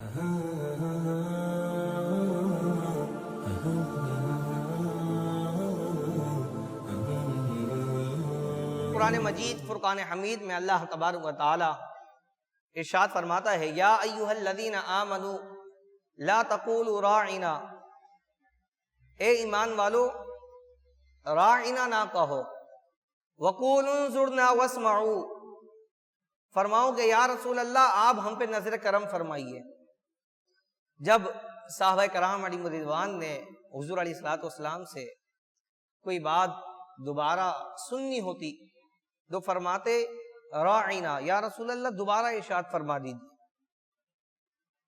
قرآن مجید فرقان حمید میں اللہ تبارک و تعالی ارشاد فرماتا ہے، یا ایھا الذین آمنوا لا تقولوا راعنا، اے ایمان والو راعنا نہ کہو، وقولوا انظرنا واسمعوا، فرماؤ کہ یا رسول اللہ آپ ہم پہ نظر کرم فرمائیے۔ جب صحابہ کرام علیہم رضوان نے حضور علیہ الصلوۃ والسلام سے کوئی بات دوبارہ سننی ہوتی تو فرماتے راعنا، یا رسول اللہ دوبارہ ارشاد فرما دیجیے۔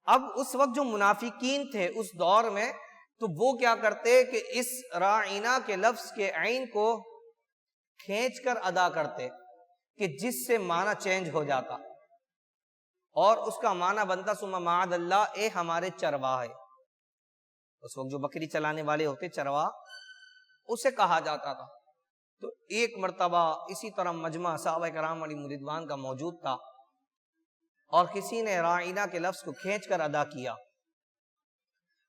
اب اس وقت جو منافقین تھے اس دور میں، تو وہ کیا کرتے کہ اس راعنا کے لفظ کے عین کو کھینچ کر ادا کرتے کہ جس سے معنی چینج ہو جاتا، اور اس کا معنی بنتا ثم معاذ اللہ، اے ہمارے چرواہے۔ اس وقت جو بکری چلانے والے ہوتے چرواہ، اسے کہا جاتا تھا۔ تو ایک مرتبہ اسی طرح مجمع صحابہ کرام علیہم رضوان کا موجود تھا، اور کسی نے راعنا کے لفظ کو کھینچ کر ادا کیا،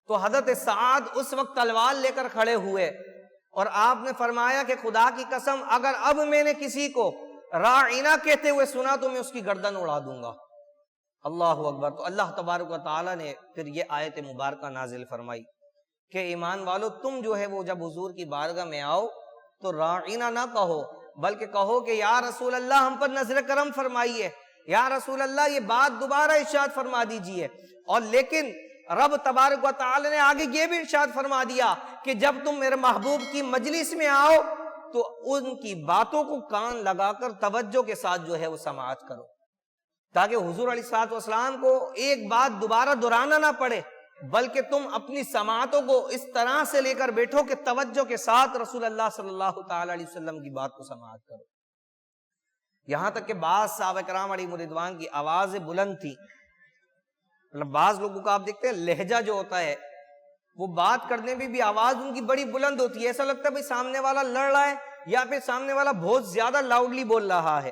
تو حضرت سعد اس وقت تلوار لے کر کھڑے ہوئے، اور آپ نے فرمایا کہ خدا کی قسم اگر اب میں نے کسی کو راعنا کہتے ہوئے سنا تو میں اس کی گردن اڑا دوں گا۔ اللہ اکبر۔ تو اللہ تبارک و تعالی نے پھر یہ آیت مبارکہ نازل فرمائی کہ ایمان والو تم جو ہے وہ جب حضور کی بارگاہ میں آؤ تو راعنا نہ کہو، بلکہ کہو کہ یا رسول اللہ ہم پر نظر کرم فرمائیے، یا رسول اللہ یہ بات دوبارہ ارشاد فرما دیجئے۔ اور لیکن رب تبارک و تعالی نے آگے یہ بھی ارشاد فرما دیا کہ جب تم میرے محبوب کی مجلس میں آؤ تو ان کی باتوں کو کان لگا کر توجہ کے ساتھ جو ہے وہ سماعت کرو، تاکہ حضور علیہ الصلوۃ والسلام کو ایک بات دوبارہ دہرانا نہ پڑے، بلکہ تم اپنی سماعتوں کو اس طرح سے لے کر بیٹھو کہ توجہ کے ساتھ رسول اللہ صلی اللہ تعالی علیہ وسلم کی بات کو سماعت کرو۔ یہاں تک کہ بعض صحابہ کرام علیہم رضوان کی آوازیں بلند تھی، مطلب بعض لوگوں کا آپ دیکھتے ہیں لہجہ جو ہوتا ہے وہ بات کرنے میں بھی آواز ان کی بڑی بلند ہوتی ہے، ایسا لگتا ہے بھئی سامنے والا لڑ رہا ہے یا پھر سامنے والا بہت زیادہ لاؤڈلی بول رہا ہے۔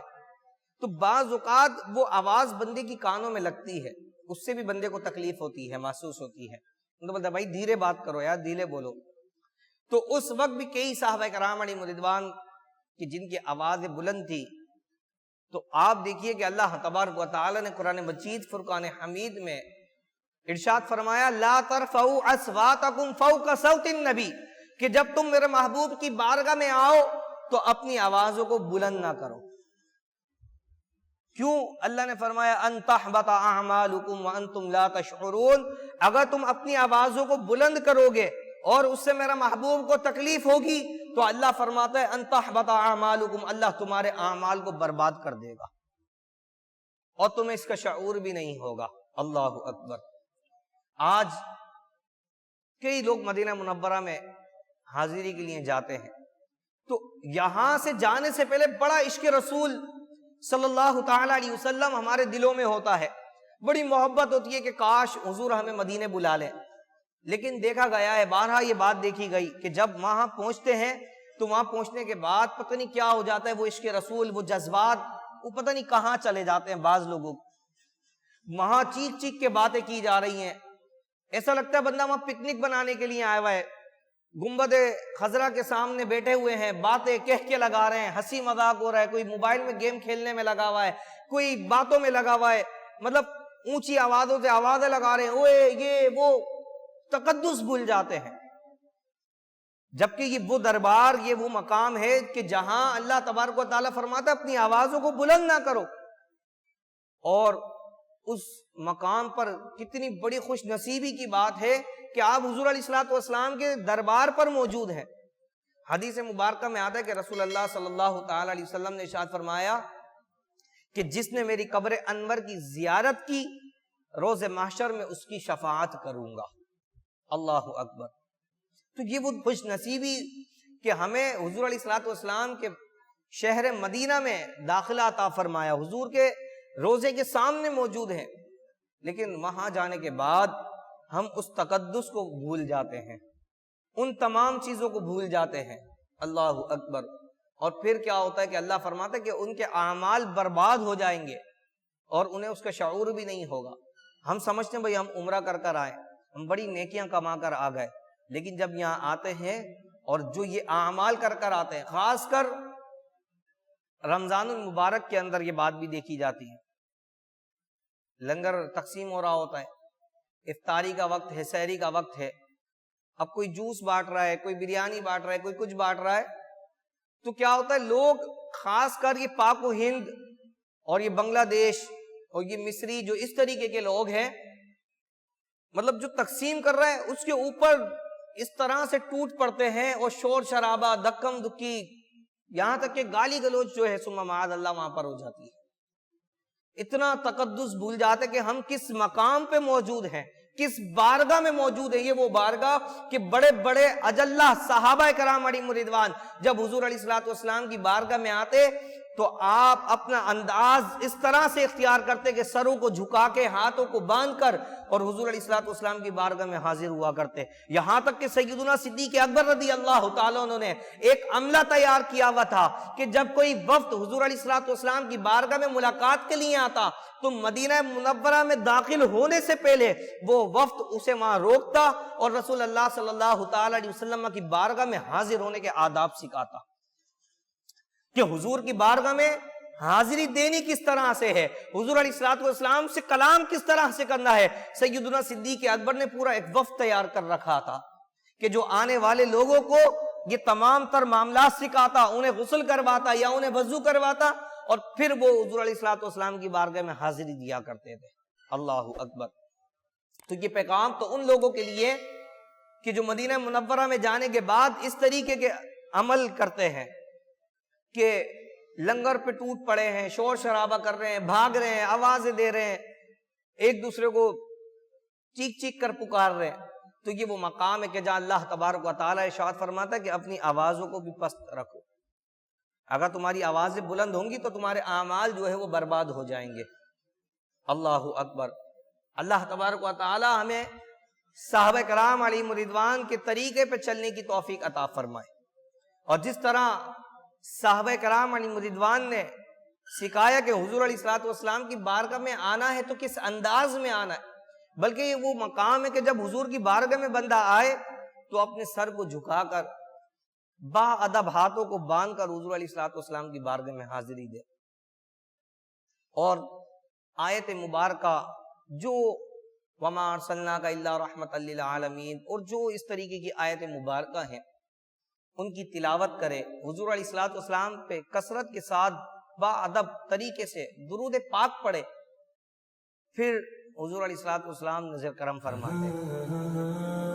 تو بعض اوقات وہ آواز بندے کی کانوں میں لگتی ہے، اس سے بھی بندے کو تکلیف ہوتی ہے، محسوس ہوتی ہے، تو بولتا ہے بھائی دھیرے بات کرو یار، دھیرے بولو۔ تو اس وقت بھی کئی صحابہ کرام علیہم رضوان کی جن کی آواز بلند تھی، تو آپ دیکھیے کہ اللہ تبارک و تعالی نے قرآن مجید فرقان حمید میں ارشاد فرمایا لا ترفعوا اصواتکم فوق صوت النبی، کہ جب تم میرے محبوب کی بارگاہ میں آؤ تو اپنی آوازوں کو بلند نہ کرو۔ کیوں؟ اللہ نے فرمایا ان تحبط اعمالکم وانتم لا تشعرون، اگر تم اپنی آوازوں کو بلند کرو گے اور اس سے میرا محبوب کو تکلیف ہوگی تو اللہ فرماتا ہے ان تحبط اعمالکم، اللہ تمہارے اعمال کو برباد کر دے گا اور تمہیں اس کا شعور بھی نہیں ہوگا۔ اللہ اکبر۔ آج کئی لوگ مدینہ منورہ میں حاضری کے لیے جاتے ہیں، تو یہاں سے جانے سے پہلے بڑا عشق رسول صلی اللہ تعالی علیہ وسلم ہمارے دلوں میں ہوتا ہے، بڑی محبت ہوتی ہے کہ کاش حضور ہمیں مدینے بلا لیں۔ لیکن دیکھا گیا ہے، بارہا یہ بات دیکھی گئی کہ جب وہاں پہنچتے ہیں تو وہاں پہنچنے کے بعد پتہ نہیں کیا ہو جاتا ہے، وہ عشق رسول، وہ جذبات، وہ پتہ نہیں کہاں چلے جاتے ہیں۔ بعض لوگوں وہاں چیخ چیخ کے باتیں کی جا رہی ہیں، ایسا لگتا ہے بندہ وہاں پکنک بنانے کے لیے آیا ہوا ہے، گنبد خضرا کے سامنے بیٹھے ہوئے ہیں، باتیں کہہ کے لگا رہے ہیں، ہنسی مذاق ہو رہا ہے، کوئی موبائل میں گیم کھیلنے میں لگا ہوا ہے، کوئی باتوں میں لگا ہوا ہے، مطلب اونچی آوازوں سے آوازیں لگا رہے ہیں، اوے یہ وہ، تقدس بھول جاتے ہیں۔ جبکہ یہ وہ دربار، یہ وہ مقام ہے کہ جہاں اللہ تبارک و تعالیٰ فرماتا ہے اپنی آوازوں کو بلند نہ کرو، اور اس مقام پر کتنی بڑی خوش نصیبی کی بات ہے کہ آپ حضور علیہ الصلوۃ والسلام کے دربار پر موجود ہیں۔ حدیث مبارکہ میں آتا ہے کہ رسول اللہ صلی اللہ تعالی علیہ وسلم نے ارشاد فرمایا کہ جس نے میری قبر انور کی زیارت کی، روز محشر میں اس کی شفاعت کروں گا۔ اللہ اکبر۔ تو یہ وہ خوش نصیبی کہ ہمیں حضور علیہ الصلوۃ والسلام کے شہر مدینہ میں داخلہ عطا فرمایا، حضور کے روزے کے سامنے موجود ہیں، لیکن وہاں جانے کے بعد ہم اس تقدس کو بھول جاتے ہیں، ان تمام چیزوں کو بھول جاتے ہیں۔ اللہ اکبر۔ اور پھر کیا ہوتا ہے کہ اللہ فرماتا ہے کہ ان کے اعمال برباد ہو جائیں گے اور انہیں اس کا شعور بھی نہیں ہوگا۔ ہم سمجھتے ہیں بھئی ہم عمرہ کر کر آئے، ہم بڑی نیکیاں کما کر آ گئے، لیکن جب یہاں آتے ہیں اور جو یہ اعمال کر کر آتے ہیں، خاص کر رمضان المبارک کے اندر یہ بات بھی دیکھی جاتی ہے، لنگر تقسیم ہو رہا ہوتا ہے، افطاری کا وقت ہے، سحری کا وقت ہے، اب کوئی جوس بانٹ رہا ہے، کوئی بریانی بانٹ رہا ہے، کوئی کچھ بانٹ رہا ہے، تو کیا ہوتا ہے لوگ خاص کر یہ پاک و ہند اور یہ بنگلہ دیش اور یہ مصری جو اس طریقے کے لوگ ہیں، مطلب جو تقسیم کر رہا ہے اس کے اوپر اس طرح سے ٹوٹ پڑتے ہیں اور شور شرابہ، دکم دکی، یہاں تک کہ گالی گلوچ جو ہے ثم معاذ اللہ وہاں پر ہو جاتی ہے۔ اتنا تقدس بھول جاتے کہ ہم کس مقام پہ موجود ہیں، کس بارگاہ میں موجود ہے۔ یہ وہ بارگاہ کہ بڑے بڑے اجلہ صحابہ کرام علیہم رضوان جب حضور علیہ الصلوۃ والسلام کی بارگاہ میں آتے تو آپ اپنا انداز اس طرح سے اختیار کرتے کہ سروں کو جھکا کے، ہاتھوں کو باندھ کر، اور حضور علیہ الصلوۃ والسلام کی بارگاہ میں حاضر ہوا کرتے، یہاں تک کہ سیدنا صدیق اکبر رضی اللہ تعالیٰ عنہ نے ایک عملہ تیار کیا ہوا تھا کہ جب کوئی وفد حضور علیہ الصلوۃ والسلام کی بارگاہ میں ملاقات کے لیے آتا تو مدینہ منورہ میں داخل ہونے سے پہلے وہ وفد اسے وہاں روکتا اور رسول اللہ صلی اللہ تعالیٰ علیہ وسلم کی بارگاہ میں حاضر ہونے کے آداب سکھاتا کہ حضور کی بارگاہ میں حاضری دینی کس طرح سے ہے، حضور علیہ الصلوۃ والسلام سے کلام کس طرح سے کرنا ہے۔ سیدنا صدیق اکبر نے پورا ایک وفد تیار کر رکھا تھا کہ جو آنے والے لوگوں کو یہ تمام تر معاملات سکھاتا، انہیں غسل کرواتا یا انہیں وضو کرواتا، اور پھر وہ حضور علیہ الصلوۃ والسلام کی بارگاہ میں حاضری دیا کرتے تھے۔ اللہ اکبر۔ تو یہ پیغام تو ان لوگوں کے لیے کہ جو مدینہ منورہ میں جانے کے بعد اس طریقے کے عمل کرتے ہیں کہ لنگر پہ ٹوٹ پڑے ہیں، شور شرابہ کر رہے ہیں، بھاگ رہے ہیں، آوازیں دے رہے ہیں، ایک دوسرے کو چیخ چیخ کر پکار رہے ہیں، تو یہ وہ مقام ہے کہ جہاں اللہ تبارک و تعالیٰ ارشاد فرماتا ہے کہ اپنی آوازوں کو بھی پست رکھو۔ اگر تمہاری آوازیں بلند ہوں گی تو تمہارے اعمال جو ہے وہ برباد ہو جائیں گے۔ اللہ اکبر۔ اللہ تبارک و تعالیٰ ہمیں صحابہ کرام علیہم رضوان کے طریقے پہ چلنے کی توفیق عطا فرمائے، اور جس طرح صحابہ کرام علیہم رضوان نے سکھایا کہ حضور علیہ الصلوۃ والسلام کی بارگاہ میں آنا ہے تو کس انداز میں آنا ہے، بلکہ یہ وہ مقام ہے کہ جب حضور کی بارگاہ میں بندہ آئے تو اپنے سر کو جھکا کر با ادب ہاتھوں کو باندھ کر حضور علیہ الصلوۃ والسلام کی بارگاہ میں حاضری دے۔ اور آیت مبارکہ جو وما ارسلناک الا رحمۃ للعالمین اور جو اس طریقے کی آیت مبارکہ ہیں ان کی تلاوت کرے، حضور علیہ الصلوۃ والسلام پہ کثرت کے ساتھ با ادب طریقے سے درود پاک پڑھے، پھر حضور علیہ الصلوۃ والسلام نظر کرم فرماتے ہیں۔